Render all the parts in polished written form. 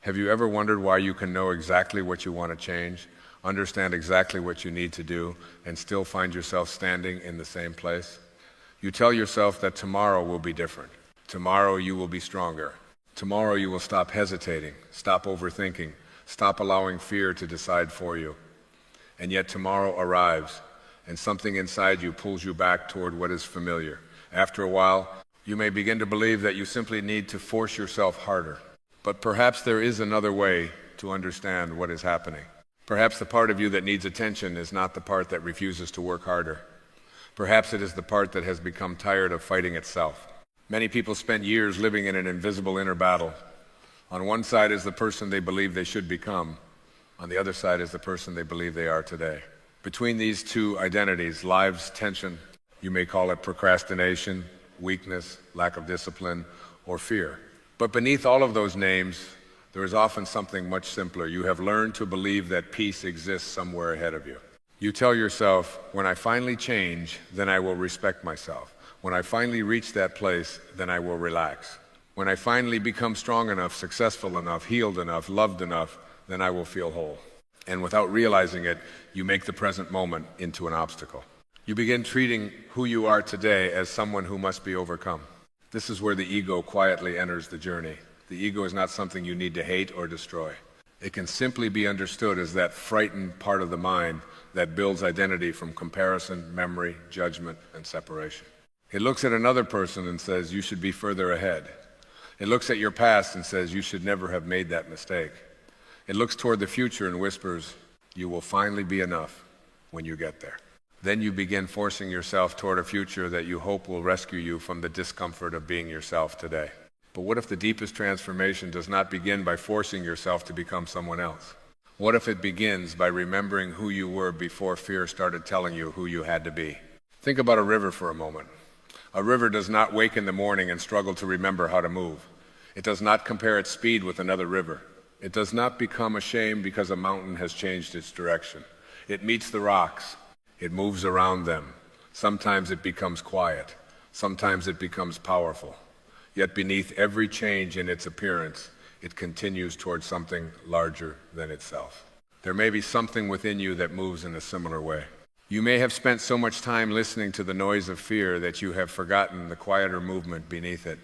Have you ever wondered why you can know exactly what you want to change, understand exactly what you need to do, and still find yourself standing in the same place? You tell yourself that tomorrow will be different. Tomorrow you will be stronger. Tomorrow you will stop hesitating, stop overthinking, stop allowing fear to decide for you. And yet tomorrow arrives, and something inside you pulls you back toward what is familiar. After a while, you may begin to believe that you simply need to force yourself harder. But perhaps there is another way to understand what is happening. Perhaps the part of you that needs attention is not the part that refuses to work harder. Perhaps it is the part that has become tired of fighting itself. Many people spend years living in an invisible inner battle. On one side is the person they believe they should become. On the other side is the person they believe they are today. Between these two identities lies tension. You may call it procrastination, weakness, lack of discipline, or fear. But beneath all of those names, there is often something much simpler. You have learned to believe that peace exists somewhere ahead of you. You tell yourself, when I finally change, then I will respect myself. When I finally reach that place, then I will relax. When I finally become strong enough, successful enough, healed enough, loved enough, then I will feel whole. And without realizing it, you make the present moment into an obstacle. You begin treating who you are today as someone who must be overcome. This is where the ego quietly enters the journey. The ego is not something you need to hate or destroy. It can simply be understood as that frightened part of the mind that builds identity from comparison, memory, judgment, and separation. It looks at another person and says, you should be further ahead. It looks at your past and says, you should never have made that mistake. It looks toward the future and whispers, you will finally be enough when you get there. Then you begin forcing yourself toward a future that you hope will rescue you from the discomfort of being yourself today. But what if the deepest transformation does not begin by forcing yourself to become someone else? What if it begins by remembering who you were before fear started telling you who you had to be? Think about a river for a moment. A river does not wake in the morning and struggle to remember how to move. It does not compare its speed with another river. It does not become ashamed because a mountain has changed its direction. It meets the rocks. It moves around them. Sometimes it becomes quiet. Sometimes it becomes powerful. Yet beneath every change in its appearance, it continues towards something larger than itself. There may be something within you that moves in a similar way. You may have spent so much time listening to the noise of fear that you have forgotten the quieter movement beneath it.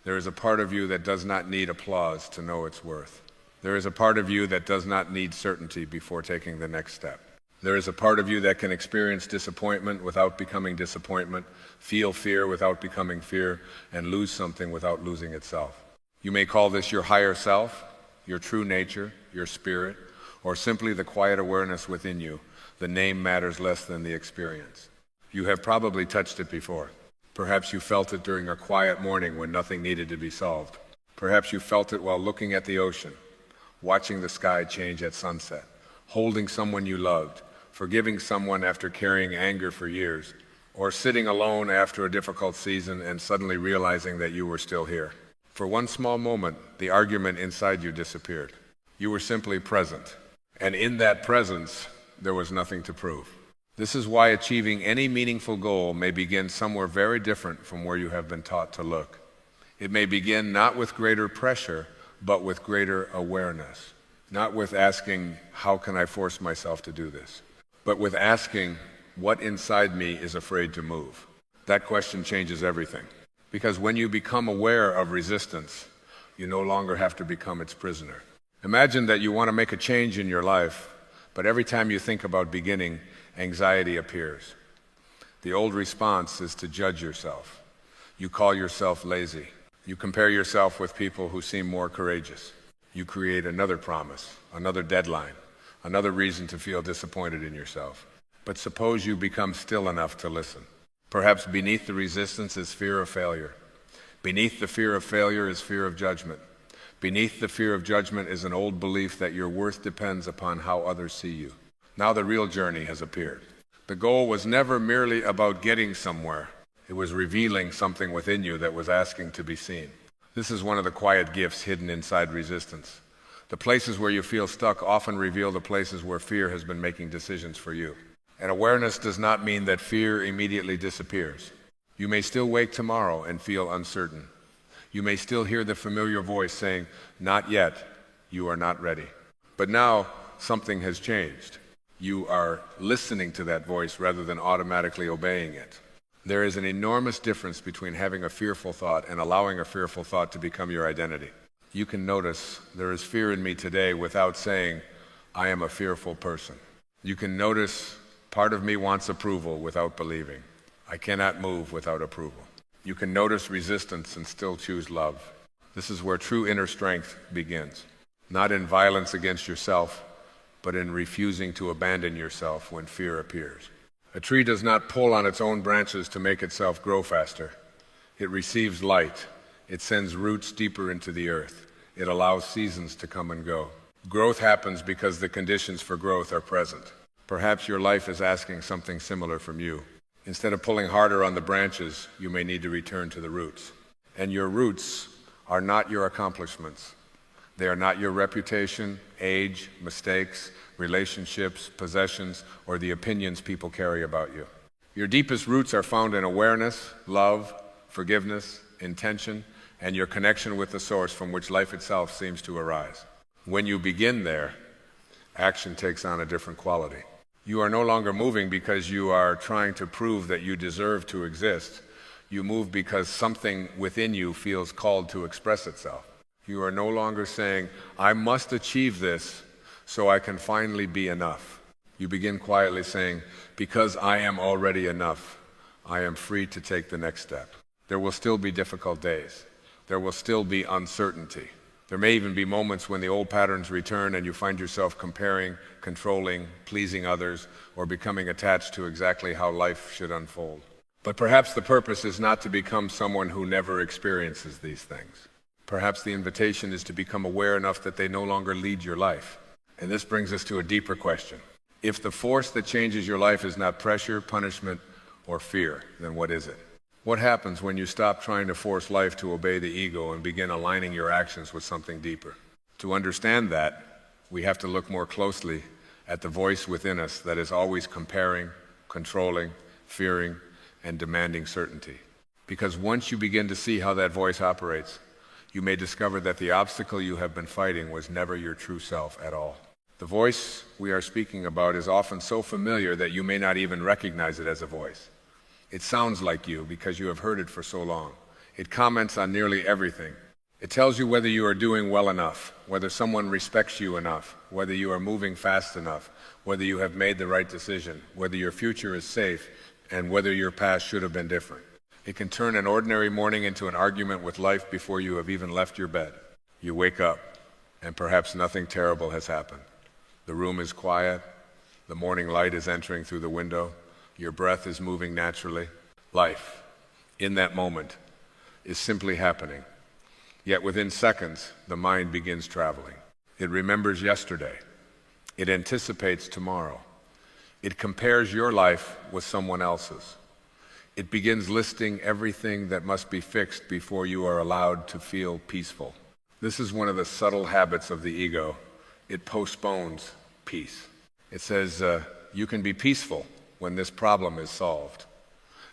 There is a part of you that does not need applause to know its worth. There is a part of you that does not need certainty before taking the next step. There is a part of you that can experience disappointment without becoming disappointment, feel fear without becoming fear, and lose something without losing itself. You may call this your higher self, your true nature, your spirit, or simply the quiet awareness within you. The name matters less than the experience. You have probably touched it before. Perhaps you felt it during a quiet morning when nothing needed to be solved. Perhaps you felt it while looking at the ocean, watching the sky change at sunset, holding someone you loved, forgiving someone after carrying anger for years, or sitting alone after a difficult season and suddenly realizing that you were still here. For one small moment, the argument inside you disappeared. You were simply present, and in that presence, there was nothing to prove. This is why achieving any meaningful goal may begin somewhere very different from where you have been taught to look. It may begin not with greater pressure, but with greater awareness. Not with asking, how can I force myself to do this? But with asking, what inside me is afraid to move? That question changes everything. Because when you become aware of resistance, you no longer have to become its prisoner. Imagine that you want to make a change in your life, but every time you think about beginning, anxiety appears. The old response is to judge yourself. You call yourself lazy. You compare yourself with people who seem more courageous. You create another promise, another deadline, another reason to feel disappointed in yourself. But suppose you become still enough to listen. Perhaps beneath the resistance is fear of failure. Beneath the fear of failure is fear of judgment. Beneath the fear of judgment is an old belief that your worth depends upon how others see you. Now the real journey has appeared. The goal was never merely about getting somewhere. It was revealing something within you that was asking to be seen. This is one of the quiet gifts hidden inside resistance. The places where you feel stuck often reveal the places where fear has been making decisions for you. And awareness does not mean that fear immediately disappears. You may still wake tomorrow and feel uncertain. You may still hear the familiar voice saying, not yet, You are not ready. But now something has changed. You are listening to that voice rather than automatically obeying it. There is an enormous difference between having a fearful thought and allowing a fearful thought to become your identity. You can notice there is fear in me today without saying, I am a fearful person. You can notice part of me wants approval without believing. I cannot move without approval. You can notice resistance and still choose love. This is where true inner strength begins. Not in violence against yourself, but in refusing to abandon yourself when fear appears. A tree does not pull on its own branches to make itself grow faster. It receives light. It sends roots deeper into the earth. It allows seasons to come and go. Growth happens because the conditions for growth are present. Perhaps your life is asking something similar from you. Instead of pulling harder on the branches, you may need to return to the roots. And your roots are not your accomplishments. They are not your reputation, age, mistakes, relationships, possessions, or the opinions people carry about you. Your deepest roots are found in awareness, love, forgiveness, intention, and your connection with the source from which life itself seems to arise. When you begin there, action takes on a different quality. You are no longer moving because you are trying to prove that you deserve to exist. You move because something within you feels called to express itself. You are no longer saying, I must achieve this so I can finally be enough. You begin quietly saying, because I am already enough, I am free to take the next step. There will still be difficult days. There will still be uncertainty. There may even be moments when the old patterns return and you find yourself comparing, controlling, pleasing others, or becoming attached to exactly how life should unfold. But perhaps the purpose is not to become someone who never experiences these things. Perhaps the invitation is to become aware enough that they no longer lead your life. And this brings us to a deeper question. If the force that changes your life is not pressure, punishment, or fear, then what is it? What happens when you stop trying to force life to obey the ego and begin aligning your actions with something deeper? To understand that, we have to look more closely at the voice within us that is always comparing, controlling, fearing, and demanding certainty. Because once you begin to see how that voice operates, you may discover that the obstacle you have been fighting was never your true self at all. The voice we are speaking about is often so familiar that you may not even recognize it as a voice. It sounds like you because you have heard it for so long. It comments on nearly everything. It tells you whether you are doing well enough, whether someone respects you enough, whether you are moving fast enough, whether you have made the right decision, whether your future is safe, and whether your past should have been different. It can turn an ordinary morning into an argument with life before you have even left your bed. You wake up, and perhaps nothing terrible has happened. The room is quiet. The morning light is entering through the window. Your breath is moving naturally. Life, in that moment, is simply happening. Yet within seconds, the mind begins traveling. It remembers yesterday. It anticipates tomorrow. It compares your life with someone else's. It begins listing everything that must be fixed before you are allowed to feel peaceful. This is one of the subtle habits of the ego. It postpones peace. It says, you can be peaceful when this problem is solved.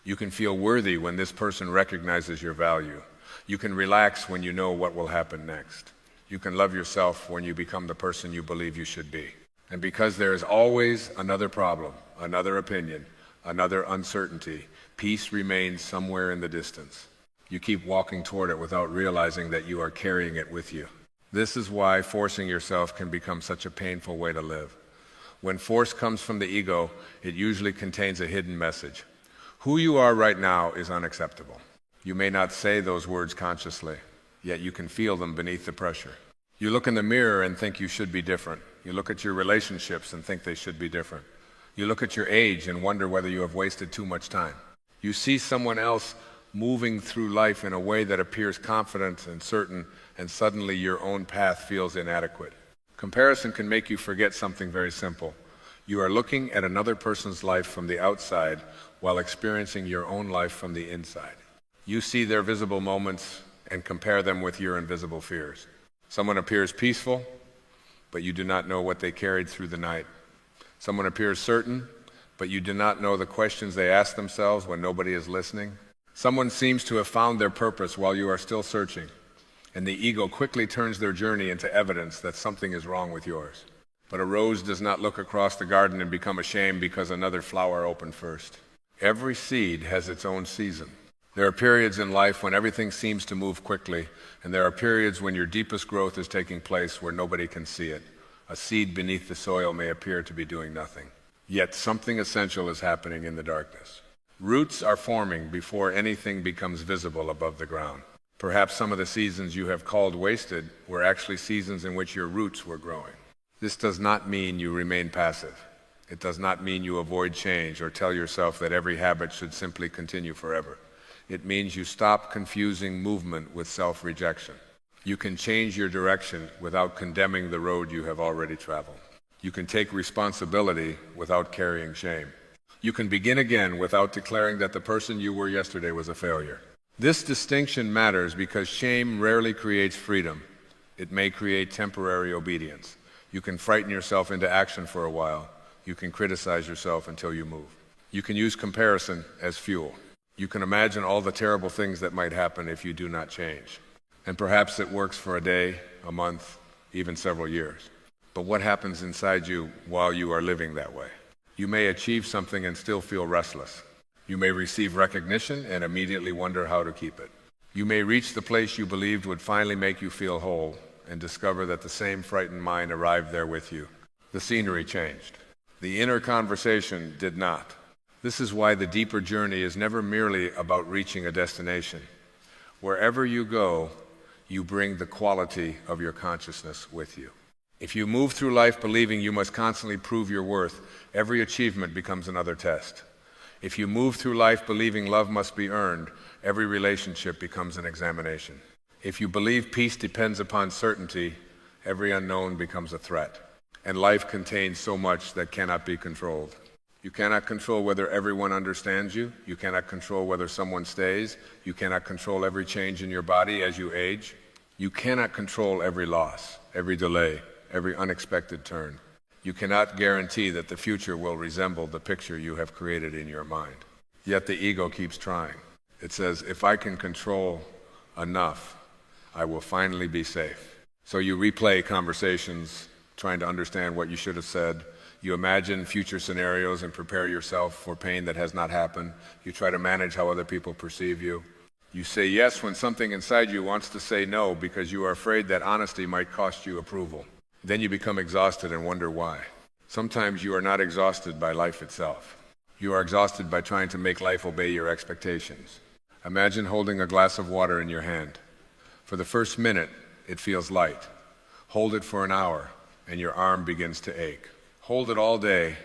You can feel worthy when this person recognizes your value. You can relax when you know what will happen next. You can love yourself when you become the person you believe you should be. And because there is always another problem, another opinion, another uncertainty, peace remains somewhere in the distance. You keep walking toward it without realizing that you are carrying it with you. This is why forcing yourself can become such a painful way to live. When force comes from the ego, it usually contains a hidden message. Who you are right now is unacceptable. You may not say those words consciously, yet you can feel them beneath the pressure. You look in the mirror and think you should be different. You look at your relationships and think they should be different. You look at your age and wonder whether you have wasted too much time. You see someone else moving through life in a way that appears confident and certain, and suddenly your own path feels inadequate. Comparison can make you forget something very simple. You are looking at another person's life from the outside while experiencing your own life from the inside. You see their visible moments and compare them with your invisible fears. Someone appears peaceful, but you do not know what they carried through the night. Someone appears certain, but you do not know the questions they ask themselves when nobody is listening. Someone seems to have found their purpose while you are still searching. and the ego quickly turns their journey into evidence that something is wrong with yours. But a rose does not look across the garden and become ashamed because another flower opened first. Every seed has its own season. There are periods in life when everything seems to move quickly, and there are periods when your deepest growth is taking place where nobody can see it. A seed beneath the soil may appear to be doing nothing, yet something essential is happening in the darkness. Roots are forming before anything becomes visible above the ground. Perhaps some of the seasons you have called wasted were actually seasons in which your roots were growing. This does not mean you remain passive. It does not mean you avoid change or tell yourself that every habit should simply continue forever. It means you stop confusing movement with self-rejection. You can change your direction without condemning the road you have already traveled. You can take responsibility without carrying shame. You can begin again without declaring that the person you were yesterday was a failure. This distinction matters because shame rarely creates freedom. It may create temporary obedience. You can frighten yourself into action for a while. You can criticize yourself until you move. You can use comparison as fuel. You can imagine all the terrible things that might happen if you do not change. And perhaps it works for a day, a month, even several years. But what happens inside you while you are living that way? You may achieve something and still feel restless. You may receive recognition and immediately wonder how to keep it. You may reach the place you believed would finally make you feel whole and discover that the same frightened mind arrived there with you. The scenery changed. The inner conversation did not. This is why the deeper journey is never merely about reaching a destination. Wherever you go, you bring the quality of your consciousness with you. If you move through life believing you must constantly prove your worth, every achievement becomes another test. If you move through life believing love must be earned, every relationship becomes an examination. If you believe peace depends upon certainty, every unknown becomes a threat. And life contains so much that cannot be controlled. You cannot control whether everyone understands you. You cannot control whether someone stays. You cannot control every change in your body as you age. You cannot control every loss, every delay, every unexpected turn. You cannot guarantee that the future will resemble the picture you have created in your mind. Yet the ego keeps trying. It says, if I can control enough, I will finally be safe. So you replay conversations, trying to understand what you should have said. You imagine future scenarios and prepare yourself for pain that has not happened. You try to manage how other people perceive you. You say yes when something inside you wants to say no because you are afraid that honesty might cost you approval. Then you become exhausted and wonder why. Sometimes you are not exhausted by life itself. You are exhausted by trying to make life obey your expectations. Imagine holding a glass of water in your hand. For the first minute, it feels light. Hold it for an hour, and your arm begins to ache. Hold it all day,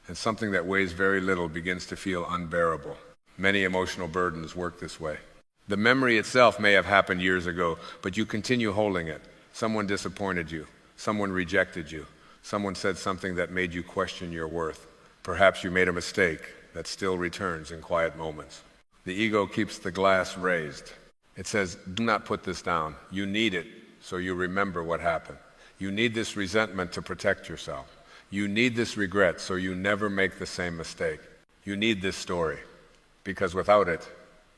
and something that weighs very little begins to feel unbearable. Many emotional burdens work this way. The memory itself may have happened years ago, but you continue holding it. Someone disappointed you. Someone rejected you. Someone said something that made you question your worth. Perhaps you made a mistake that still returns in quiet moments. The ego keeps the glass raised. It says, do not put this down. You need it so you remember what happened. You need this resentment to protect yourself. You need this regret so you never make the same mistake. You need this story, because without it,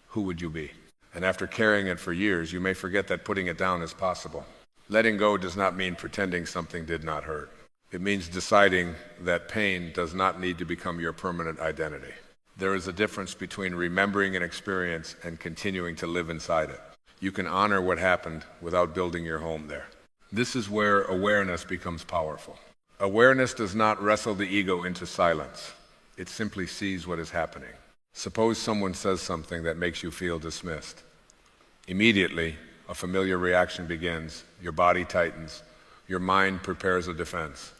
who would you be? And after carrying it for years, you may forget that putting it down is possible. Letting go does not mean pretending something did not hurt. It means deciding that pain does not need to become your permanent identity. There is a difference between remembering an experience and continuing to live inside it. You can honor what happened without building your home there. This is where awareness becomes powerful. Awareness does not wrestle the ego into silence. It simply sees what is happening. Suppose someone says something that makes you feel dismissed. Immediately, a familiar reaction begins. Your body tightens. Your mind prepares a defense.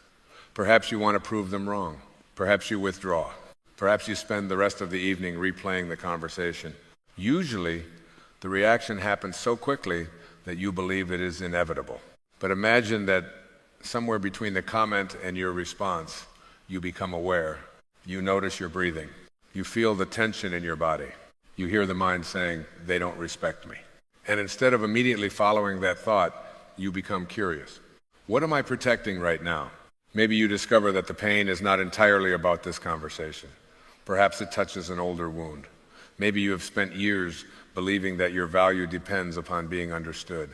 Perhaps you want to prove them wrong. Perhaps you withdraw. Perhaps you spend the rest of the evening replaying the conversation. Usually, the reaction happens so quickly that you believe it is inevitable. But imagine that somewhere between the comment and your response, you become aware. You notice your breathing. You feel the tension in your body. You hear the mind saying, they don't respect me. And instead of immediately following that thought, you become curious. What am I protecting right now? Maybe you discover that the pain is not entirely about this conversation. Perhaps it touches an older wound. Maybe you have spent years believing that your value depends upon being understood.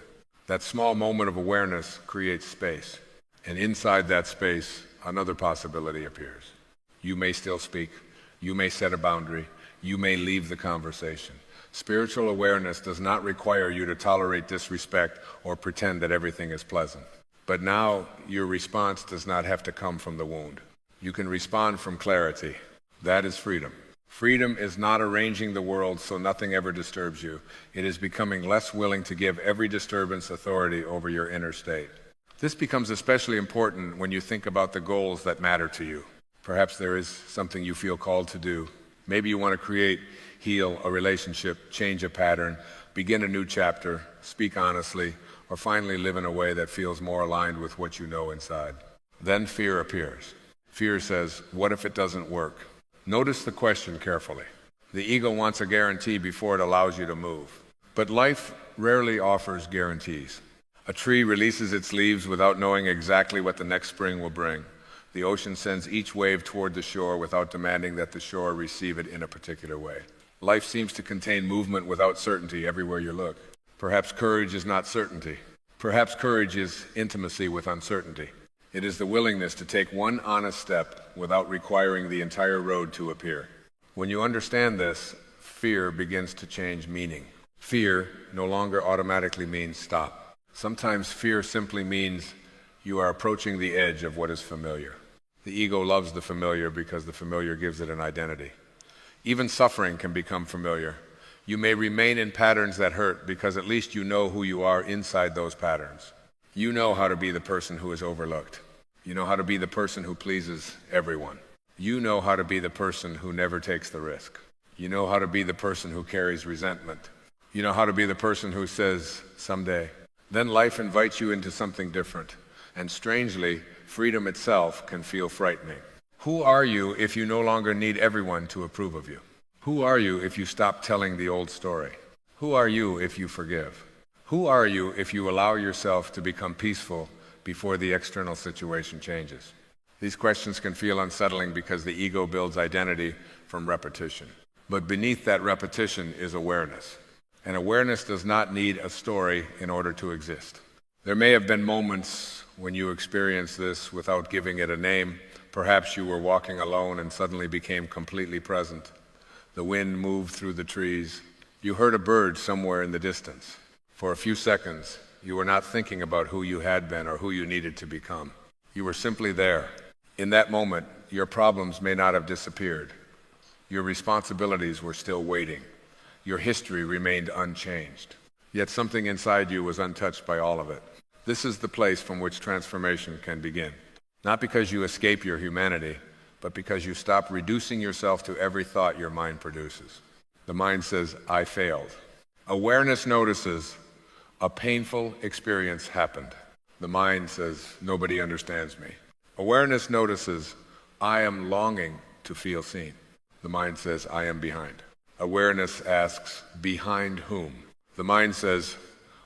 That small moment of awareness creates space. And inside that space, another possibility appears. You may still speak. You may set a boundary. You may leave the conversation. Spiritual awareness does not require you to tolerate disrespect or pretend that everything is pleasant. But now your response does not have to come from the wound. You can respond from clarity. That is freedom. Freedom is not arranging the world so nothing ever disturbs you. It is becoming less willing to give every disturbance authority over your inner state. This becomes especially important when you think about the goals that matter to you. Perhaps there is something you feel called to do. Maybe you want to create, heal a relationship, change a pattern, begin a new chapter, speak honestly, or finally live in a way that feels more aligned with what you know inside. Then fear appears. Fear says, what if it doesn't work? Notice the question carefully. The ego wants a guarantee before it allows you to move. But life rarely offers guarantees. A tree releases its leaves without knowing exactly what the next spring will bring. The ocean sends each wave toward the shore without demanding that the shore receive it in a particular way. Life seems to contain movement without certainty everywhere you look. Perhaps courage is not certainty. Perhaps courage is intimacy with uncertainty. It is the willingness to take one honest step without requiring the entire road to appear. When you understand this, fear begins to change meaning. Fear no longer automatically means stop. Sometimes fear simply means you are approaching the edge of what is familiar. The ego loves the familiar because the familiar gives it an identity. Even suffering can become familiar. You may remain in patterns that hurt because at least you know who you are inside those patterns. You know how to be the person who is overlooked. You know how to be the person who pleases everyone. You know how to be the person who never takes the risk. You know how to be the person who carries resentment. You know how to be the person who says, someday. Then life invites you into something different. And strangely, freedom itself can feel frightening. Who are you if you no longer need everyone to approve of you? Who are you if you stop telling the old story? Who are you if you forgive? Who are you if you allow yourself to become peaceful before the external situation changes? These questions can feel unsettling because the ego builds identity from repetition. But beneath that repetition is awareness. And awareness does not need a story in order to exist. There may have been moments when you experienced this without giving it a name. Perhaps you were walking alone and suddenly became completely present. The wind moved through the trees. You heard a bird somewhere in the distance. For a few seconds, you were not thinking about who you had been or who you needed to become. You were simply there. In that moment, your problems may not have disappeared. Your responsibilities were still waiting. Your history remained unchanged. Yet something inside you was untouched by all of it. This is the place from which transformation can begin. Not because you escape your humanity, but because you stop reducing yourself to every thought your mind produces. The mind says, I failed. Awareness notices a painful experience happened. The mind says, nobody understands me. Awareness notices, I am longing to feel seen. The mind says, I am behind. Awareness asks, behind whom? The mind says,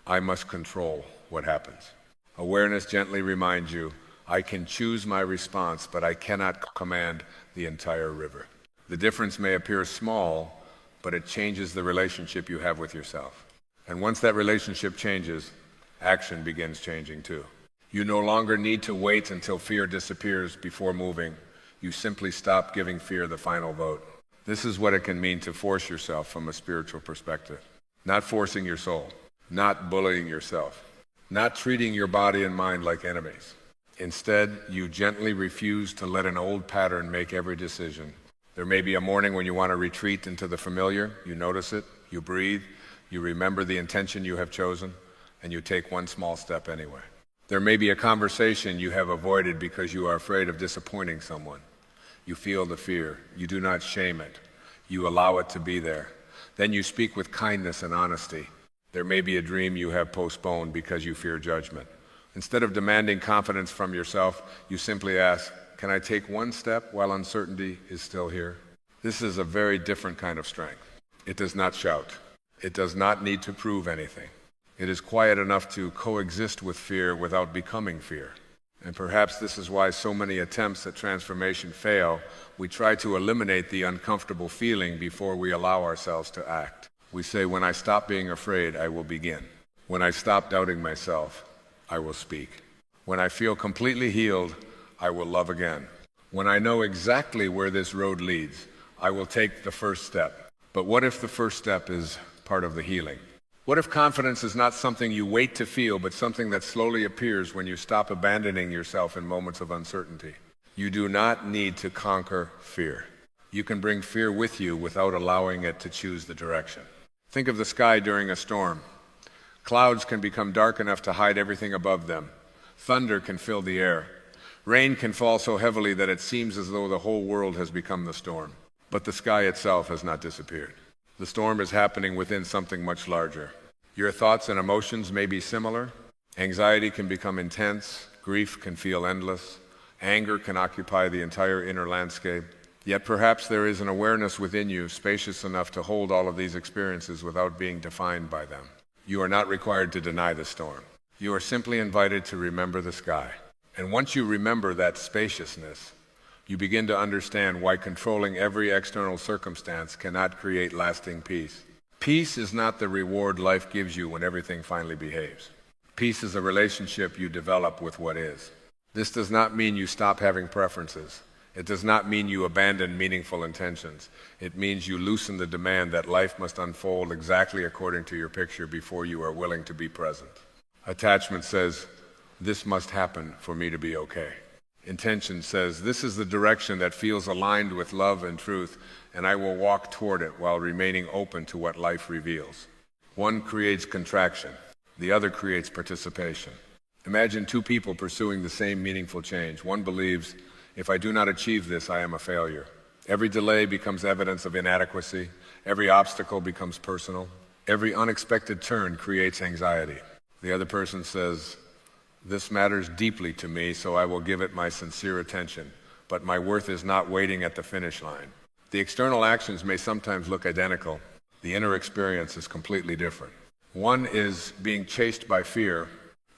I must control what happens. Awareness gently reminds you, I can choose my response, but I cannot command the entire river. The difference may appear small, but it changes the relationship you have with yourself. And once that relationship changes, action begins changing too. You no longer need to wait until fear disappears before moving. You simply stop giving fear the final vote. This is what it can mean to force yourself from a spiritual perspective. Not forcing your soul, not bullying yourself, not treating your body and mind like enemies. Instead, you gently refuse to let an old pattern make every decision. There may be a morning when you want to retreat into the familiar. You notice it, you breathe, you remember the intention you have chosen, and you take one small step anyway. There may be a conversation you have avoided because you are afraid of disappointing someone. You feel the fear. You do not shame it. You allow it to be there. Then you speak with kindness and honesty. There may be a dream you have postponed because you fear judgment. Instead of demanding confidence from yourself, you simply ask, can I take one step while uncertainty is still here? This is a very different kind of strength. It does not shout. It does not need to prove anything. It is quiet enough to coexist with fear without becoming fear. And perhaps this is why so many attempts at transformation fail. We try to eliminate the uncomfortable feeling before we allow ourselves to act. We say, when I stop being afraid, I will begin. When I stop doubting myself, I will speak. When I feel completely healed, I will love again. When I know exactly where this road leads, I will take the first step. But what if the first step is part of the healing? What if confidence is not something you wait to feel, but something that slowly appears when you stop abandoning yourself in moments of uncertainty? You do not need to conquer fear. You can bring fear with you without allowing it to choose the direction. Think of the sky during a storm. Clouds can become dark enough to hide everything above them. Thunder can fill the air. Rain can fall so heavily that it seems as though the whole world has become the storm. But the sky itself has not disappeared. The storm is happening within something much larger. Your thoughts and emotions may be similar. Anxiety can become intense. Grief can feel endless. Anger can occupy the entire inner landscape. Yet perhaps there is an awareness within you spacious enough to hold all of these experiences without being defined by them. You are not required to deny the storm. You are simply invited to remember the sky. And once you remember that spaciousness, you begin to understand why controlling every external circumstance cannot create lasting peace. Peace is not the reward life gives you when everything finally behaves. Peace is a relationship you develop with what is. This does not mean you stop having preferences. It does not mean you abandon meaningful intentions. It means you loosen the demand that life must unfold exactly according to your picture before you are willing to be present. Attachment says, this must happen for me to be okay. Intention says, this is the direction that feels aligned with love and truth, and I will walk toward it while remaining open to what life reveals. One creates contraction. The other creates participation. Imagine two people pursuing the same meaningful change. One believes, if I do not achieve this, I am a failure. Every delay becomes evidence of inadequacy. Every obstacle becomes personal. Every unexpected turn creates anxiety. The other person says, this matters deeply to me, so I will give it my sincere attention, but my worth is not waiting at the finish line. The external actions may sometimes look identical. The inner experience is completely different. One is being chased by fear.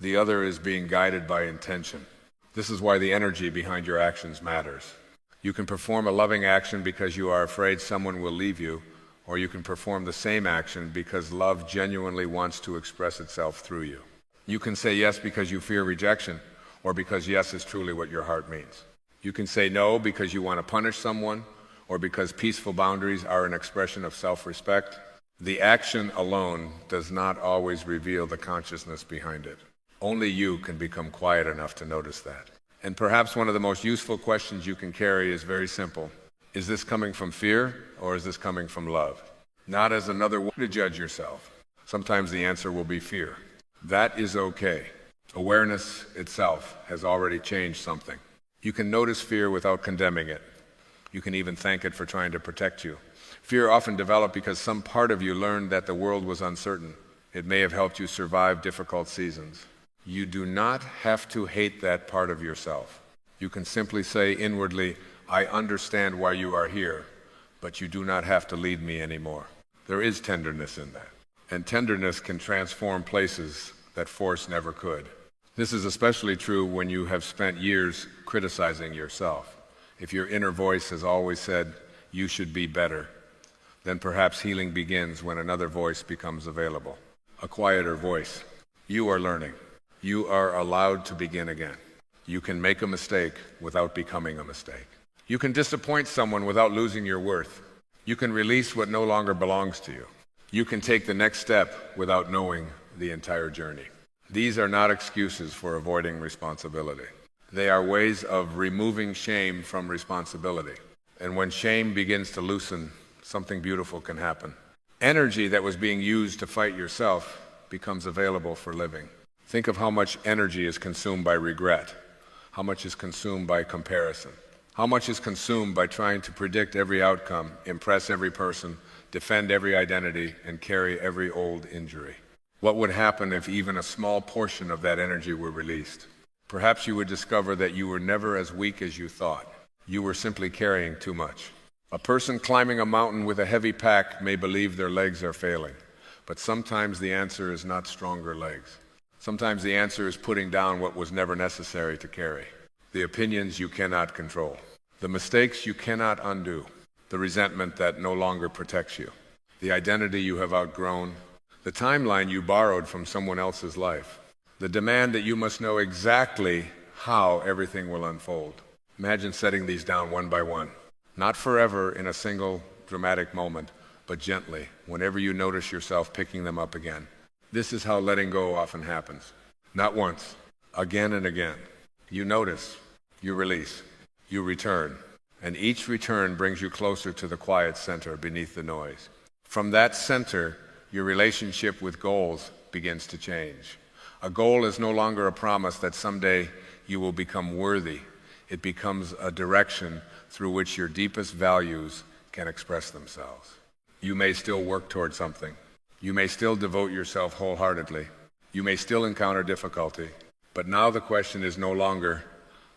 The other is being guided by intention. This is why the energy behind your actions matters. You can perform a loving action because you are afraid someone will leave you, or you can perform the same action because love genuinely wants to express itself through you. You can say yes because you fear rejection, or because yes is truly what your heart means. You can say no because you want to punish someone, or because peaceful boundaries are an expression of self-respect. The action alone does not always reveal the consciousness behind it. Only you can become quiet enough to notice that. And perhaps one of the most useful questions you can carry is very simple. Is this coming from fear, or is this coming from love? Not as another way to judge yourself. Sometimes the answer will be fear. That is okay. Awareness itself has already changed something. You can notice fear without condemning it. You can even thank it for trying to protect you. Fear often developed because some part of you learned that the world was uncertain. It may have helped you survive difficult seasons. You do not have to hate that part of yourself. You can simply say inwardly, I understand why you are here, but you do not have to lead me anymore. There is tenderness in that. And tenderness can transform places that force never could. This is especially true when you have spent years criticizing yourself. If your inner voice has always said, you should be better, then perhaps healing begins when another voice becomes available. A quieter voice. You are learning. You are allowed to begin again. You can make a mistake without becoming a mistake. You can disappoint someone without losing your worth. You can release what no longer belongs to you. You can take the next step without knowing the entire journey. These are not excuses for avoiding responsibility. They are ways of removing shame from responsibility. And when shame begins to loosen, something beautiful can happen. Energy that was being used to fight yourself becomes available for living. Think of how much energy is consumed by regret, how much is consumed by comparison, how much is consumed by trying to predict every outcome, impress every person, defend every identity, and carry every old injury. What would happen if even a small portion of that energy were released? Perhaps you would discover that you were never as weak as you thought. You were simply carrying too much. A person climbing a mountain with a heavy pack may believe their legs are failing, but sometimes the answer is not stronger legs. Sometimes the answer is putting down what was never necessary to carry. The opinions you cannot control. The mistakes you cannot undo. The resentment that no longer protects you. The identity you have outgrown. the timeline you borrowed from someone else's life, the demand that you must know exactly how everything will unfold. Imagine setting these down one by one, not forever in a single dramatic moment, but gently, whenever you notice yourself picking them up again. This is how letting go often happens. Not once, again and again. You notice, you release, you return, and each return brings you closer to the quiet center beneath the noise. From that center, your relationship with goals begins to change. A goal is no longer a promise that someday you will become worthy. It becomes a direction through which your deepest values can express themselves. You may still work toward something. You may still devote yourself wholeheartedly. You may still encounter difficulty. But now the question is no longer,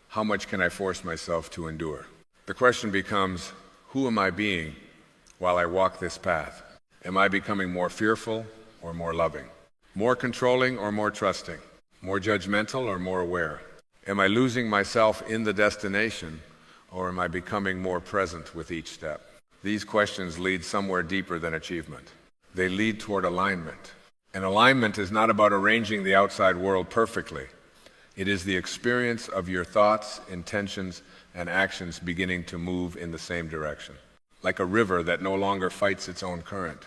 how much can I force myself to endure? The question becomes, who am I being while I walk this path? Am I becoming more fearful or more loving? More controlling or more trusting? More judgmental or more aware? Am I losing myself in the destination, or am I becoming more present with each step? These questions lead somewhere deeper than achievement. They lead toward alignment. And alignment is not about arranging the outside world perfectly. It is the experience of your thoughts, intentions, and actions beginning to move in the same direction, like a river that no longer fights its own current.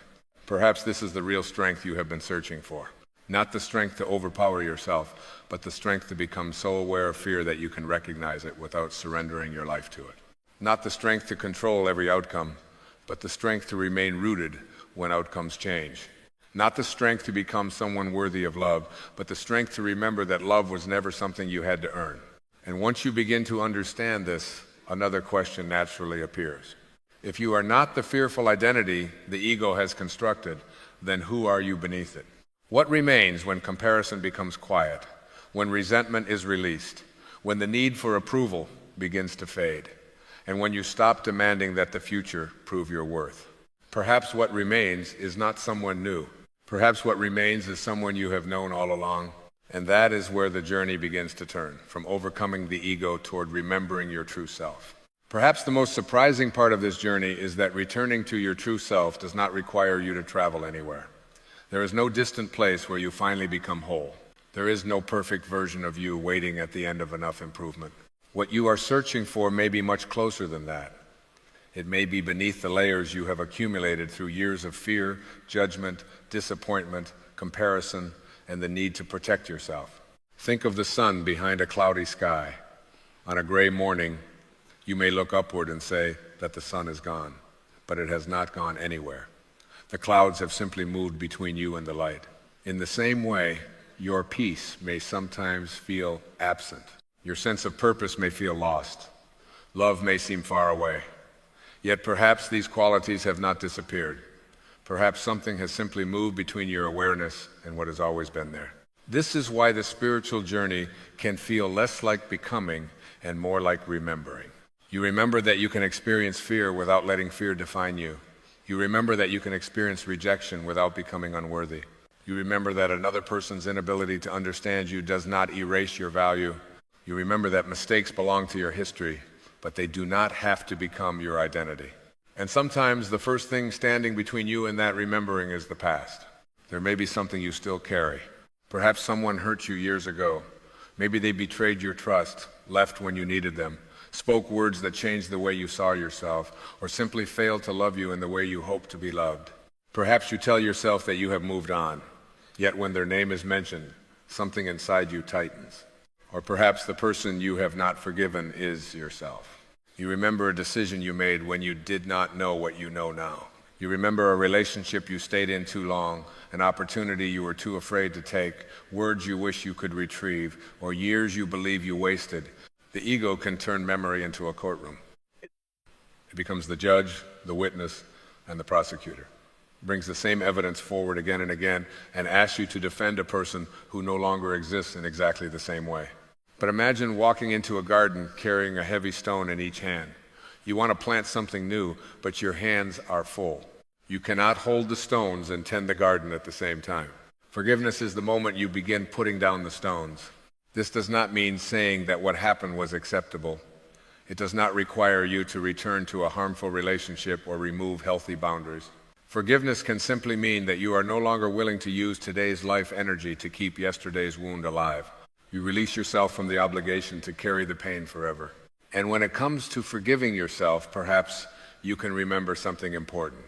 Perhaps this is the real strength you have been searching for. Not the strength to overpower yourself, but the strength to become so aware of fear that you can recognize it without surrendering your life to it. Not the strength to control every outcome, but the strength to remain rooted when outcomes change. Not the strength to become someone worthy of love, but the strength to remember that love was never something you had to earn. And once you begin to understand this, another question naturally appears. If you are not the fearful identity the ego has constructed, then who are you beneath it? What remains when comparison becomes quiet, when resentment is released, when the need for approval begins to fade, and when you stop demanding that the future prove your worth? Perhaps what remains is not someone new. Perhaps what remains is someone you have known all along, and that is where the journey begins to turn, from overcoming the ego toward remembering your true self. Perhaps the most surprising part of this journey is that returning to your true self does not require you to travel anywhere. There is no distant place where you finally become whole. There is no perfect version of you waiting at the end of enough improvement. What you are searching for may be much closer than that. It may be beneath the layers you have accumulated through years of fear, judgment, disappointment, comparison, and the need to protect yourself. Think of the sun behind a cloudy sky. On a gray morning, you may look upward and say that the sun is gone, but it has not gone anywhere. The clouds have simply moved between you and the light. In the same way, your peace may sometimes feel absent. Your sense of purpose may feel lost. Love may seem far away. Yet perhaps these qualities have not disappeared. Perhaps something has simply moved between your awareness and what has always been there. This is why the spiritual journey can feel less like becoming and more like remembering. You remember that you can experience fear without letting fear define you. You remember that you can experience rejection without becoming unworthy. You remember that another person's inability to understand you does not erase your value. You remember that mistakes belong to your history, but they do not have to become your identity. And sometimes the first thing standing between you and that remembering is the past. There may be something you still carry. Perhaps someone hurt you years ago. Maybe they betrayed your trust, left when you needed them, spoke words that changed the way you saw yourself, or simply failed to love you in the way you hoped to be loved. Perhaps you tell yourself that you have moved on, yet when their name is mentioned, something inside you tightens. Or perhaps the person you have not forgiven is yourself. You remember a decision you made when you did not know what you know now. You remember a relationship you stayed in too long, an opportunity you were too afraid to take, words you wish you could retrieve, or years you believe you wasted. The ego can turn memory into a courtroom. It becomes the judge, the witness, and the prosecutor. It brings the same evidence forward again and again and asks you to defend a person who no longer exists in exactly the same way. But imagine walking into a garden carrying a heavy stone in each hand. You want to plant something new, but your hands are full. You cannot hold the stones and tend the garden at the same time. Forgiveness is the moment you begin putting down the stones. This does not mean saying that what happened was acceptable. It does not require you to return to a harmful relationship or remove healthy boundaries. Forgiveness can simply mean that you are no longer willing to use today's life energy to keep yesterday's wound alive. You release yourself from the obligation to carry the pain forever. And when it comes to forgiving yourself, perhaps you can remember something important.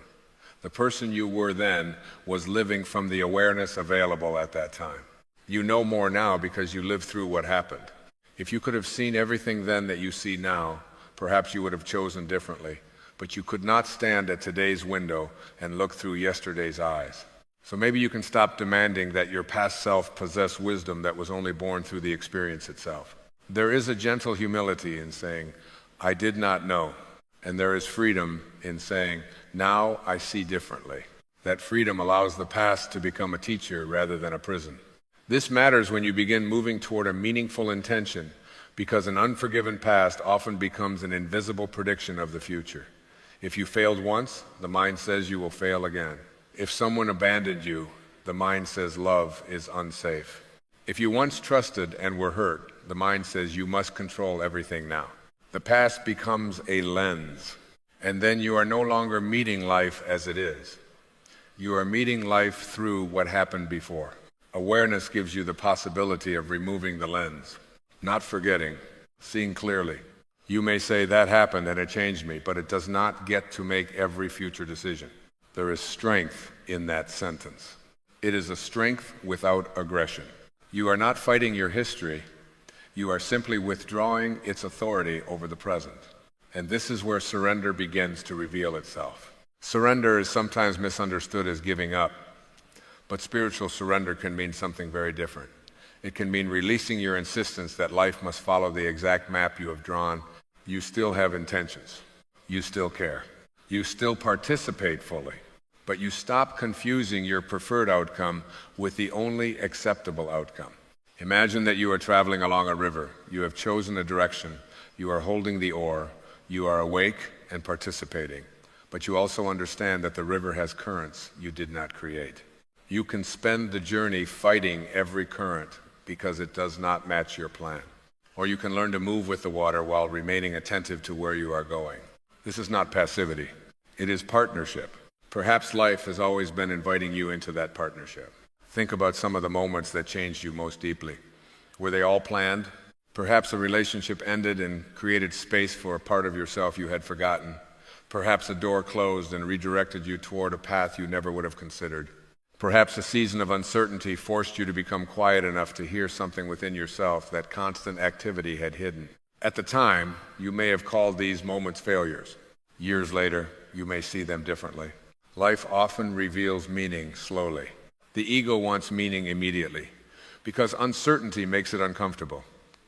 The person you were then was living from the awareness available at that time. You know more now because you lived through what happened. If you could have seen everything then that you see now, perhaps you would have chosen differently. But you could not stand at today's window and look through yesterday's eyes. So maybe you can stop demanding that your past self possess wisdom that was only born through the experience itself. There is a gentle humility in saying, I did not know. And there is freedom in saying, now I see differently. That freedom allows the past to become a teacher rather than a prison. This matters when you begin moving toward a meaningful intention, because an unforgiven past often becomes an invisible prediction of the future. If you failed once, the mind says you will fail again. If someone abandoned you, the mind says love is unsafe. If you once trusted and were hurt, the mind says you must control everything now. The past becomes a lens, and then you are no longer meeting life as it is. You are meeting life through what happened before. Awareness gives you the possibility of removing the lens, not forgetting, seeing clearly. You may say that happened and it changed me, but it does not get to make every future decision. There is strength in that sentence. It is a strength without aggression. You are not fighting your history. You are simply withdrawing its authority over the present. And this is where surrender begins to reveal itself. Surrender is sometimes misunderstood as giving up, but spiritual surrender can mean something very different. It can mean releasing your insistence that life must follow the exact map you have drawn. You still have intentions. You still care. You still participate fully. But you stop confusing your preferred outcome with the only acceptable outcome. Imagine that you are traveling along a river. You have chosen a direction. You are holding the oar. You are awake and participating. But you also understand that the river has currents you did not create. You can spend the journey fighting every current because it does not match your plan. Or you can learn to move with the water while remaining attentive to where you are going. This is not passivity. It is partnership. Perhaps life has always been inviting you into that partnership. Think about some of the moments that changed you most deeply. Were they all planned? Perhaps a relationship ended and created space for a part of yourself you had forgotten. Perhaps a door closed and redirected you toward a path you never would have considered. Perhaps a season of uncertainty forced you to become quiet enough to hear something within yourself that constant activity had hidden. At the time, you may have called these moments failures. Years later, you may see them differently. Life often reveals meaning slowly. The ego wants meaning immediately because uncertainty makes it uncomfortable.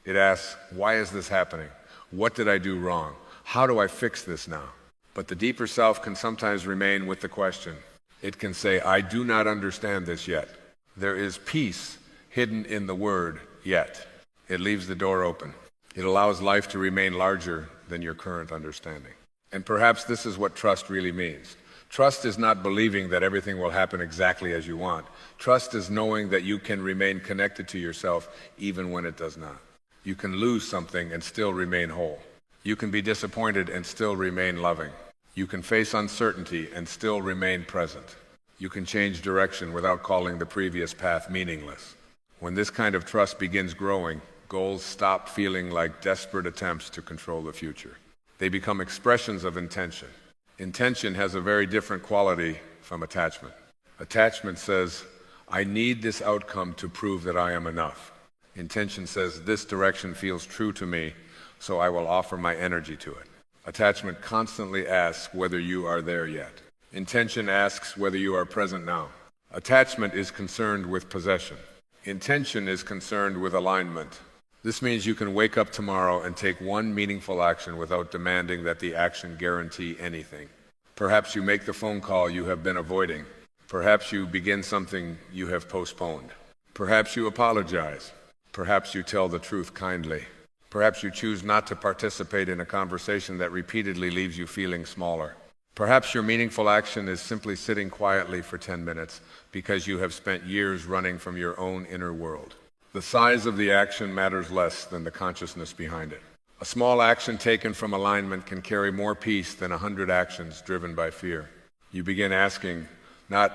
It asks, why is this happening? What did I do wrong? How do I fix this now? But the deeper self can sometimes remain with the question. It can say, I do not understand this yet. There is peace hidden in the word yet. It leaves the door open. It allows life to remain larger than your current understanding. And perhaps this is what trust really means. Trust is not believing that everything will happen exactly as you want. Trust is knowing that you can remain connected to yourself even when it does not. You can lose something and still remain whole. You can be disappointed and still remain loving. You can face uncertainty and still remain present. You can change direction without calling the previous path meaningless. When this kind of trust begins growing, goals stop feeling like desperate attempts to control the future. They become expressions of intention. Intention has a very different quality from attachment. Attachment says, I need this outcome to prove that I am enough. Intention says, this direction feels true to me, so I will offer my energy to it. Attachment constantly asks whether you are there yet. Intention asks whether you are present now. Attachment is concerned with possession. Intention is concerned with alignment. This means you can wake up tomorrow and take one meaningful action without demanding that the action guarantee anything. Perhaps you make the phone call you have been avoiding. Perhaps you begin something you have postponed. Perhaps you apologize. Perhaps you tell the truth kindly. Perhaps you choose not to participate in a conversation that repeatedly leaves you feeling smaller. Perhaps your meaningful action is simply sitting quietly for 10 minutes because you have spent years running from your own inner world. The size of the action matters less than the consciousness behind it. A small action taken from alignment can carry more peace than 100 actions driven by fear. You begin asking, not,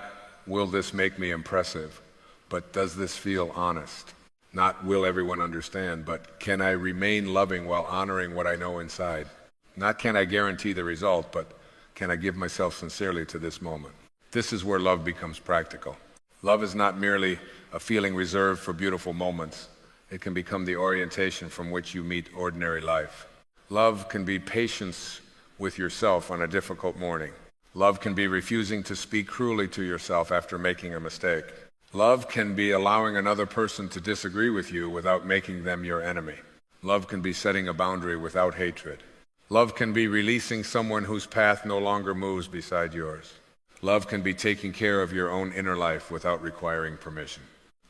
will this make me impressive, but does this feel honest? Not, will everyone understand, but can I remain loving while honoring what I know inside? Not, can I guarantee the result, but can I give myself sincerely to this moment? This is where love becomes practical. Love is not merely a feeling reserved for beautiful moments. It can become the orientation from which you meet ordinary life. Love can be patience with yourself on a difficult morning. Love can be refusing to speak cruelly to yourself after making a mistake. Love can be allowing another person to disagree with you without making them your enemy. Love can be setting a boundary without hatred. Love can be releasing someone whose path no longer moves beside yours. Love can be taking care of your own inner life without requiring permission.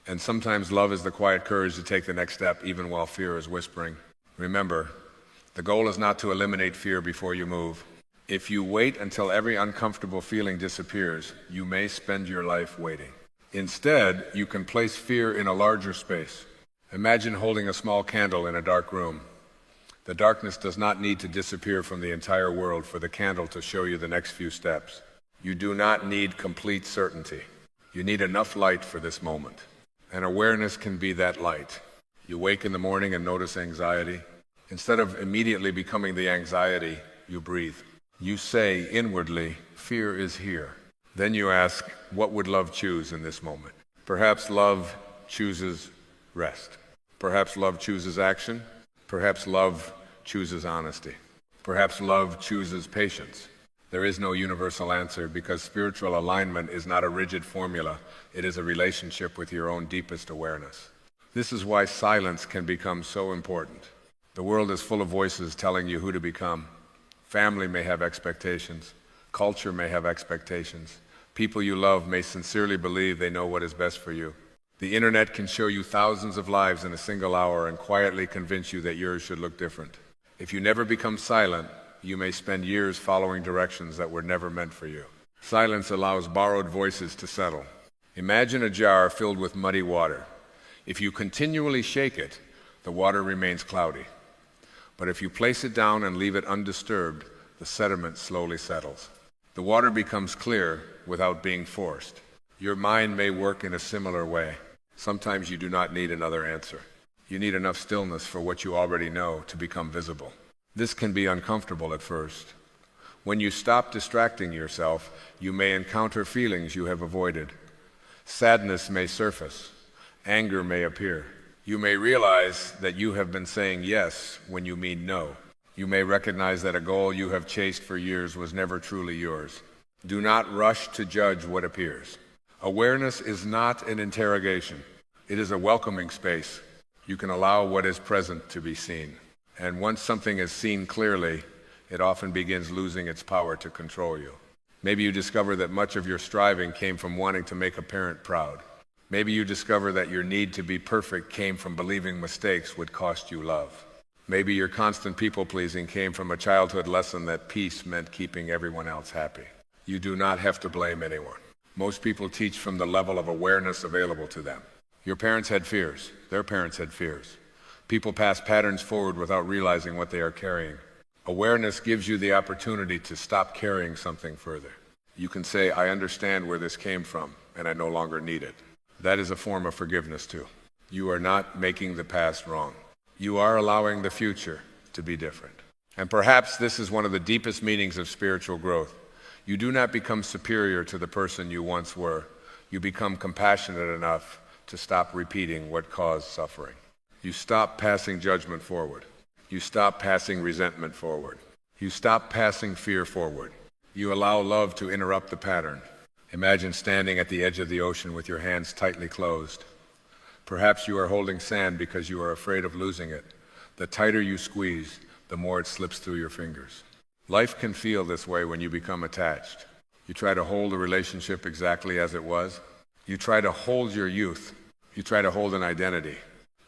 And sometimes love is the quiet courage to take the next step even while fear is whispering. Remember, the goal is not to eliminate fear before you move. If you wait until every uncomfortable feeling disappears, you may spend your life waiting. Instead, you can place fear in a larger space. Imagine holding a small candle in a dark room. The darkness does not need to disappear from the entire world for the candle to show you the next few steps. You do not need complete certainty. You need enough light for this moment. And awareness can be that light. You wake in the morning and notice anxiety. Instead of immediately becoming the anxiety, you breathe. You say inwardly, fear is here. Then you ask, what would love choose in this moment? Perhaps love chooses rest. Perhaps love chooses action. Perhaps love chooses honesty. Perhaps love chooses patience. There is no universal answer because spiritual alignment is not a rigid formula. It is a relationship with your own deepest awareness. This is why silence can become so important. The world is full of voices telling you who to become. Family may have expectations. Culture may have expectations. People you love may sincerely believe they know what is best for you. The internet can show you thousands of lives in a single hour and quietly convince you that yours should look different. If you never become silent, you may spend years following directions that were never meant for you. Silence allows borrowed voices to settle. Imagine a jar filled with muddy water. If you continually shake it, the water remains cloudy. But if you place it down and leave it undisturbed, the sediment slowly settles. The water becomes clear without being forced. Your mind may work in a similar way. Sometimes you do not need another answer. You need enough stillness for what you already know to become visible. This can be uncomfortable at first. When you stop distracting yourself, you may encounter feelings you have avoided. Sadness may surface. Anger may appear. You may realize that you have been saying yes when you mean no. You may recognize that a goal you have chased for years was never truly yours. Do not rush to judge what appears. Awareness is not an interrogation. It is a welcoming space. You can allow what is present to be seen. And once something is seen clearly, it often begins losing its power to control you. Maybe you discover that much of your striving came from wanting to make a parent proud. Maybe you discover that your need to be perfect came from believing mistakes would cost you love. Maybe your constant people-pleasing came from a childhood lesson that peace meant keeping everyone else happy. You do not have to blame anyone. Most people teach from the level of awareness available to them. Your parents had fears. Their parents had fears. People pass patterns forward without realizing what they are carrying. Awareness gives you the opportunity to stop carrying something further. You can say, I understand where this came from, and I no longer need it. That is a form of forgiveness too. You are not making the past wrong. You are allowing the future to be different. And perhaps this is one of the deepest meanings of spiritual growth. You do not become superior to the person you once were. You become compassionate enough to stop repeating what caused suffering. You stop passing judgment forward. You stop passing resentment forward. You stop passing fear forward. You allow love to interrupt the pattern. Imagine standing at the edge of the ocean with your hands tightly closed. Perhaps you are holding sand because you are afraid of losing it. The tighter you squeeze, the more it slips through your fingers. Life can feel this way when you become attached. You try to hold a relationship exactly as it was. You try to hold your youth. You try to hold an identity.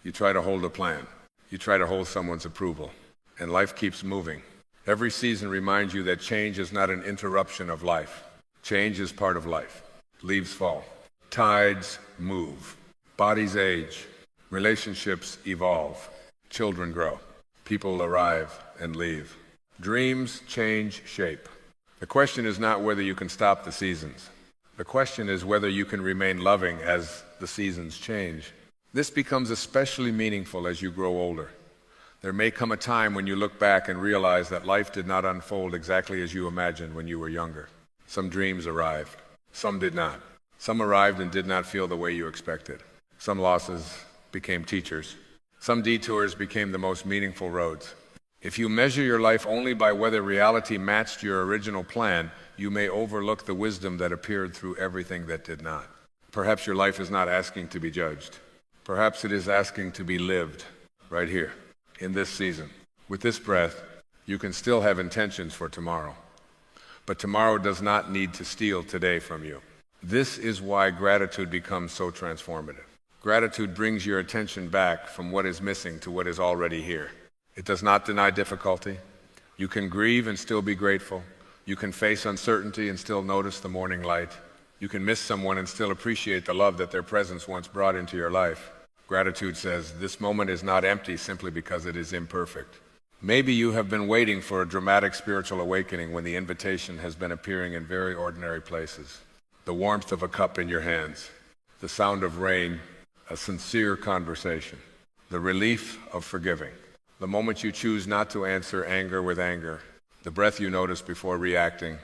You try to hold a plan. You try to hold someone's approval. And life keeps moving. Every season reminds you that change is not an interruption of life. Change is part of life. Leaves fall. Tides move. Bodies age. Relationships evolve. Children grow. People arrive and leave. Dreams change shape. The question is not whether you can stop the seasons. The question is whether you can remain loving as the seasons change. This becomes especially meaningful as you grow older. There may come a time when you look back and realize that life did not unfold exactly as you imagined when you were younger. Some dreams arrived. Some did not. Some arrived and did not feel the way you expected. Some losses became teachers. Some detours became the most meaningful roads. If you measure your life only by whether reality matched your original plan, you may overlook the wisdom that appeared through everything that did not. Perhaps your life is not asking to be judged. Perhaps it is asking to be lived right here, in this season. With this breath, you can still have intentions for tomorrow. But tomorrow does not need to steal today from you. This is why gratitude becomes so transformative. Gratitude brings your attention back from what is missing to what is already here. It does not deny difficulty. You can grieve and still be grateful. You can face uncertainty and still notice the morning light. You can miss someone and still appreciate the love that their presence once brought into your life. Gratitude says, this moment is not empty simply because it is imperfect. Maybe you have been waiting for a dramatic spiritual awakening when the invitation has been appearing in very ordinary places. The warmth of a cup in your hands, the sound of rain, a sincere conversation, the relief of forgiving. The moment you choose not to answer anger with anger, the breath you notice before reacting,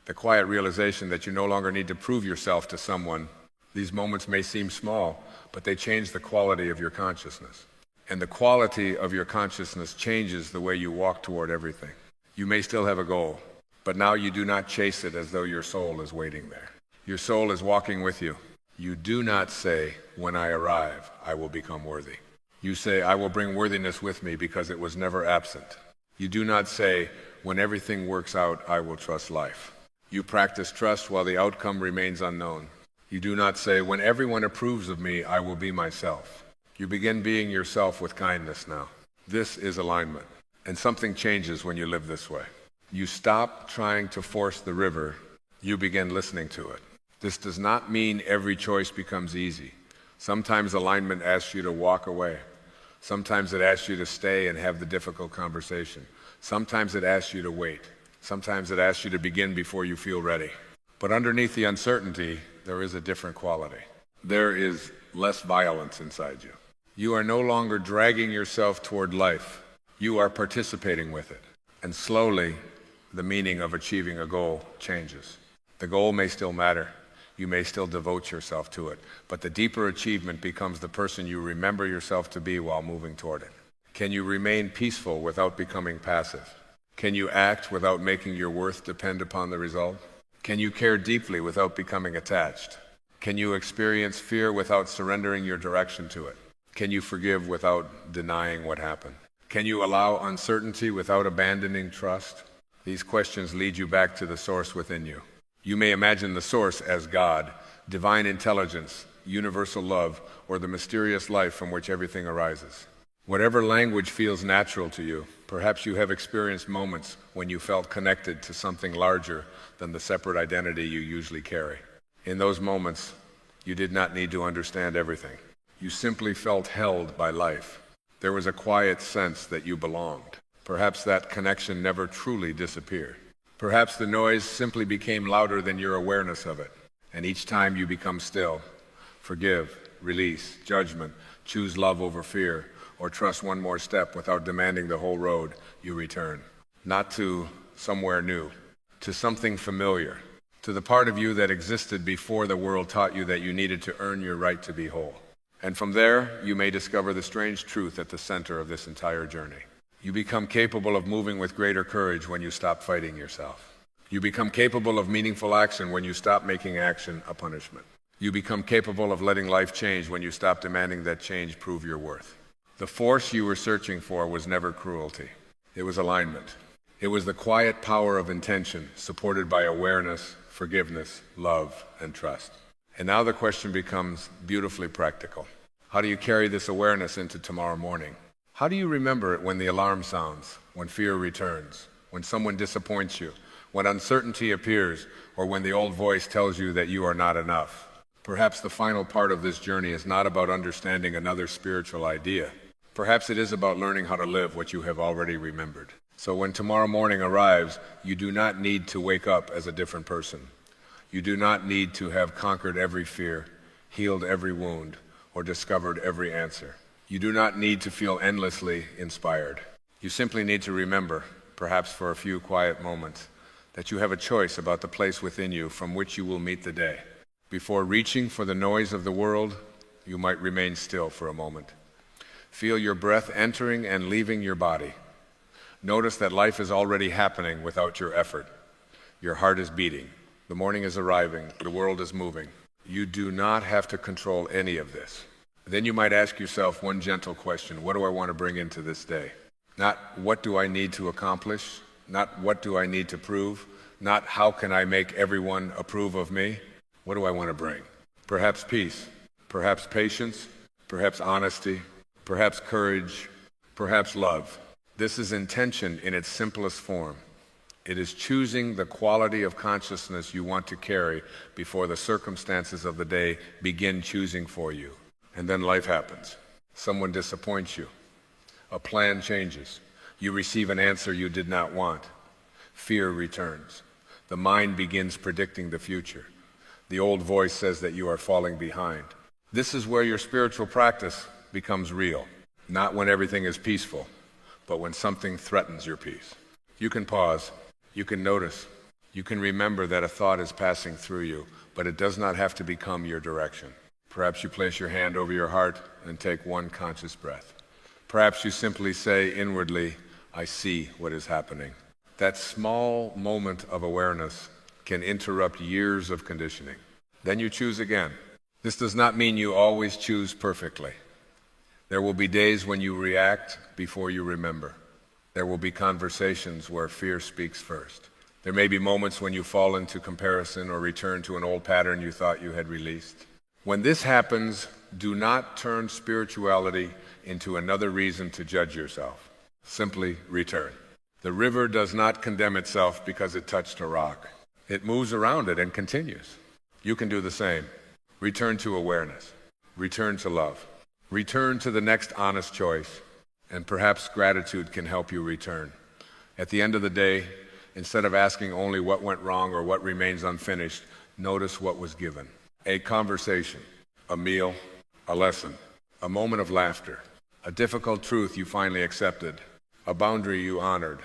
the quiet realization that you no longer need to prove yourself to someone. These moments may seem small, but they change the quality of your consciousness. And the quality of your consciousness changes the way you walk toward everything. You may still have a goal, but now you do not chase it as though your soul is waiting there. Your soul is walking with you. You do not say, when I arrive, I will become worthy. You say, I will bring worthiness with me because it was never absent. You do not say, when everything works out, I will trust life. You practice trust while the outcome remains unknown. You do not say, when everyone approves of me, I will be myself. You begin being yourself with kindness now. This is alignment. And something changes when you live this way. You stop trying to force the river. You begin listening to it. This does not mean every choice becomes easy. Sometimes alignment asks you to walk away. Sometimes it asks you to stay and have the difficult conversation. Sometimes it asks you to wait. Sometimes it asks you to begin before you feel ready. But underneath the uncertainty, there is a different quality. There is less violence inside you. You are no longer dragging yourself toward life. You are participating with it. And slowly, the meaning of achieving a goal changes. The goal may still matter. You may still devote yourself to it, but the deeper achievement becomes the person you remember yourself to be while moving toward it. Can you remain peaceful without becoming passive? Can you act without making your worth depend upon the result? Can you care deeply without becoming attached? Can you experience fear without surrendering your direction to it? Can you forgive without denying what happened? Can you allow uncertainty without abandoning trust? These questions lead you back to the source within you. You may imagine the source as God, divine intelligence, universal love, or the mysterious life from which everything arises. Whatever language feels natural to you, perhaps you have experienced moments when you felt connected to something larger than the separate identity you usually carry. In those moments, you did not need to understand everything. You simply felt held by life. There was a quiet sense that you belonged. Perhaps that connection never truly disappeared. Perhaps the noise simply became louder than your awareness of it. And each time you become still, forgive, release, judgment, choose love over fear, or trust one more step without demanding the whole road, you return. Not to somewhere new, to something familiar, to the part of you that existed before the world taught you that you needed to earn your right to be whole. And from there, you may discover the strange truth at the center of this entire journey. You become capable of moving with greater courage when you stop fighting yourself. You become capable of meaningful action when you stop making action a punishment. You become capable of letting life change when you stop demanding that change prove your worth. The force you were searching for was never cruelty. It was alignment. It was the quiet power of intention, supported by awareness, forgiveness, love, and trust. And now the question becomes beautifully practical. How do you carry this awareness into tomorrow morning? How do you remember it when the alarm sounds, when fear returns, when someone disappoints you, when uncertainty appears, or when the old voice tells you that you are not enough? Perhaps the final part of this journey is not about understanding another spiritual idea. Perhaps it is about learning how to live what you have already remembered. So when tomorrow morning arrives, you do not need to wake up as a different person. You do not need to have conquered every fear, healed every wound, or discovered every answer. You do not need to feel endlessly inspired. You simply need to remember, perhaps for a few quiet moments, that you have a choice about the place within you from which you will meet the day. Before reaching for the noise of the world, you might remain still for a moment. Feel your breath entering and leaving your body. Notice that life is already happening without your effort. Your heart is beating. The morning is arriving. The world is moving. You do not have to control any of this. Then you might ask yourself one gentle question: what do I want to bring into this day? Not what do I need to accomplish, not what do I need to prove, not how can I make everyone approve of me. What do I want to bring? Perhaps peace, perhaps patience, perhaps honesty, perhaps courage, perhaps love. This is intention in its simplest form. It is choosing the quality of consciousness you want to carry before the circumstances of the day begin choosing for you. And then life happens. Someone disappoints you. A plan changes. You receive an answer you did not want. Fear returns. The mind begins predicting the future. The old voice says that you are falling behind. This is where your spiritual practice becomes real. Not when everything is peaceful, but when something threatens your peace. You can pause. You can notice. You can remember that a thought is passing through you, but it does not have to become your direction. Perhaps you place your hand over your heart and take one conscious breath. Perhaps you simply say inwardly, I see what is happening. That small moment of awareness can interrupt years of conditioning. Then you choose again. This does not mean you always choose perfectly. There will be days when you react before you remember. There will be conversations where fear speaks first. There may be moments when you fall into comparison or return to an old pattern you thought you had released. When this happens, do not turn spirituality into another reason to judge yourself. Simply return. The river does not condemn itself because it touched a rock. It moves around it and continues. You can do the same. Return to awareness. Return to love. Return to the next honest choice. And perhaps gratitude can help you return. At the end of the day, instead of asking only what went wrong or what remains unfinished, notice what was given. A conversation, a meal, a lesson, a moment of laughter, a difficult truth you finally accepted, a boundary you honored,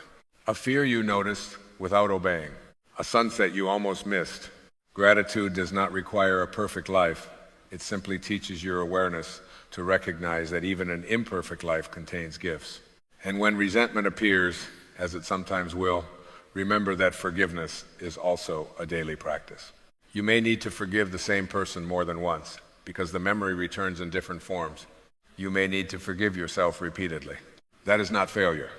a fear you noticed without obeying, a sunset you almost missed. Gratitude does not require a perfect life. It simply teaches your awareness to recognize that even an imperfect life contains gifts. And when resentment appears, as it sometimes will, remember that forgiveness is also a daily practice. You may need to forgive the same person more than once, because the memory returns in different forms. You may need to forgive yourself repeatedly. That is not failure.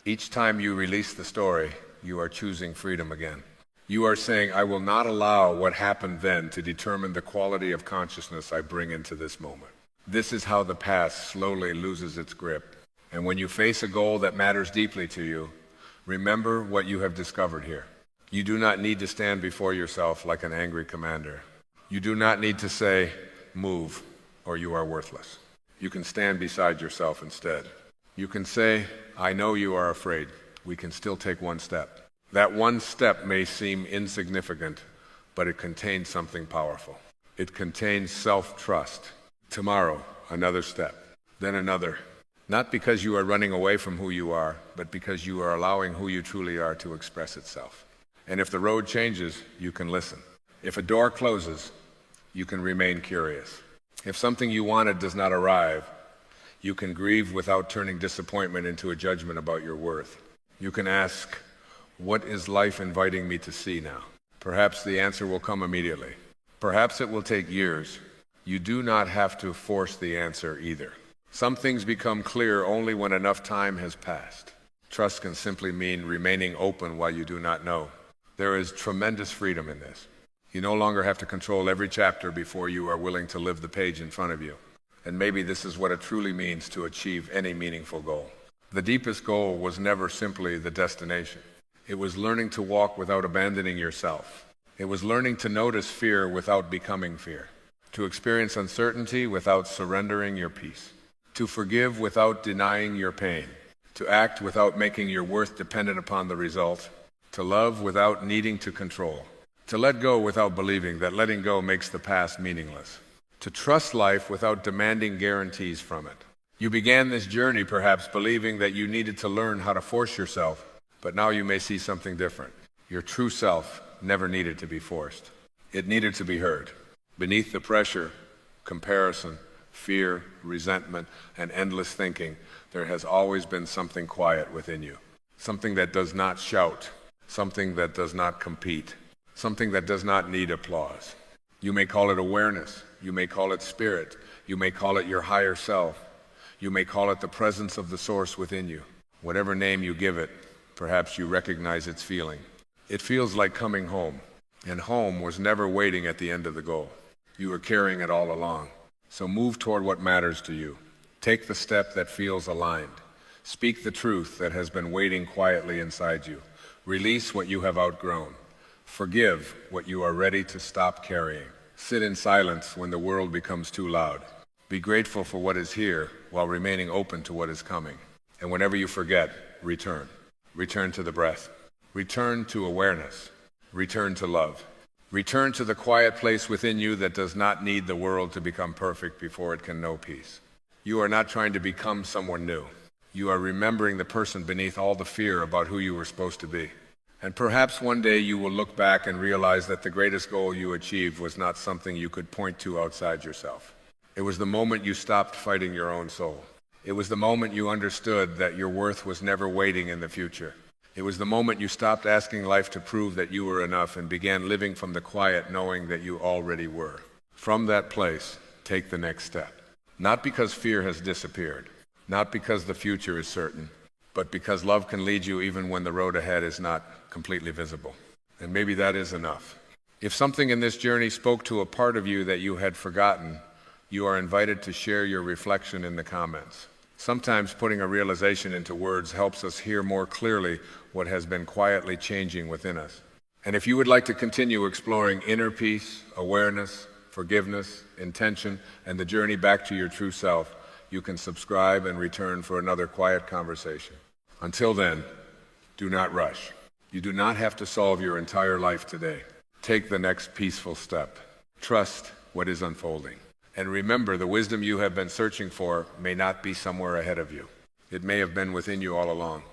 Each time you release the story, you are choosing freedom again. You are saying, I will not allow what happened then to determine the quality of consciousness I bring into this moment. This is how the past slowly loses its grip. And when you face a goal that matters deeply to you, remember what you have discovered here. You do not need to stand before yourself like an angry commander. You do not need to say, move, or you are worthless. You can stand beside yourself instead. You can say, I know you are afraid. We can still take one step. That one step may seem insignificant, but it contains something powerful. It contains self-trust. Tomorrow, another step, then another. Not because you are running away from who you are, but because you are allowing who you truly are to express itself. And if the road changes, you can listen. If a door closes, you can remain curious. If something you wanted does not arrive, you can grieve without turning disappointment into a judgment about your worth. You can ask, what is life inviting me to see now? Perhaps the answer will come immediately. Perhaps it will take years. You do not have to force the answer either. Some things become clear only when enough time has passed. Trust can simply mean remaining open while you do not know. There is tremendous freedom in this. You no longer have to control every chapter before you are willing to live the page in front of you. And maybe this is what it truly means to achieve any meaningful goal. The deepest goal was never simply the destination. It was learning to walk without abandoning yourself. It was learning to notice fear without becoming fear. To experience uncertainty without surrendering your peace. To forgive without denying your pain. to act without making your worth dependent upon the result, to love without needing to control, to let go without believing that letting go makes the past meaningless, to trust life without demanding guarantees from it. You began this journey perhaps believing that you needed to learn how to force yourself, but now you may see something different. Your true self never needed to be forced. It needed to be heard. Beneath the pressure, comparison, fear, resentment, and endless thinking, there has always been something quiet within you. Something that does not shout, something that does not compete, something that does not need applause. You may call it awareness, you may call it spirit, you may call it your higher self, you may call it the presence of the source within you. Whatever name you give it, perhaps you recognize its feeling. It feels like coming home, and home was never waiting at the end of the goal. You were carrying it all along. So move toward what matters to you. Take the step that feels aligned. Speak the truth that has been waiting quietly inside you. Release what you have outgrown. Forgive what you are ready to stop carrying. Sit in silence when the world becomes too loud. Be grateful for what is here while remaining open to what is coming. And whenever you forget, return. Return to the breath. Return to awareness. Return to love. Return to the quiet place within you that does not need the world to become perfect before it can know peace. You are not trying to become someone new. You are remembering the person beneath all the fear about who you were supposed to be. And perhaps one day you will look back and realize that the greatest goal you achieved was not something you could point to outside yourself. It was the moment you stopped fighting your own soul. It was the moment you understood that your worth was never waiting in the future. It was the moment you stopped asking life to prove that you were enough and began living from the quiet, knowing that you already were. From that place, take the next step. Not because fear has disappeared, not because the future is certain, but because love can lead you even when the road ahead is not completely visible. And maybe that is enough. If something in this journey spoke to a part of you that you had forgotten, you are invited to share your reflection in the comments. Sometimes putting a realization into words helps us hear more clearly what has been quietly changing within us. And if you would like to continue exploring inner peace, awareness, forgiveness, intention, and the journey back to your true self, you can subscribe and return for another quiet conversation. Until then, do not rush. You do not have to solve your entire life today. Take the next peaceful step. Trust what is unfolding. And remember, the wisdom you have been searching for may not be somewhere ahead of you. It may have been within you all along.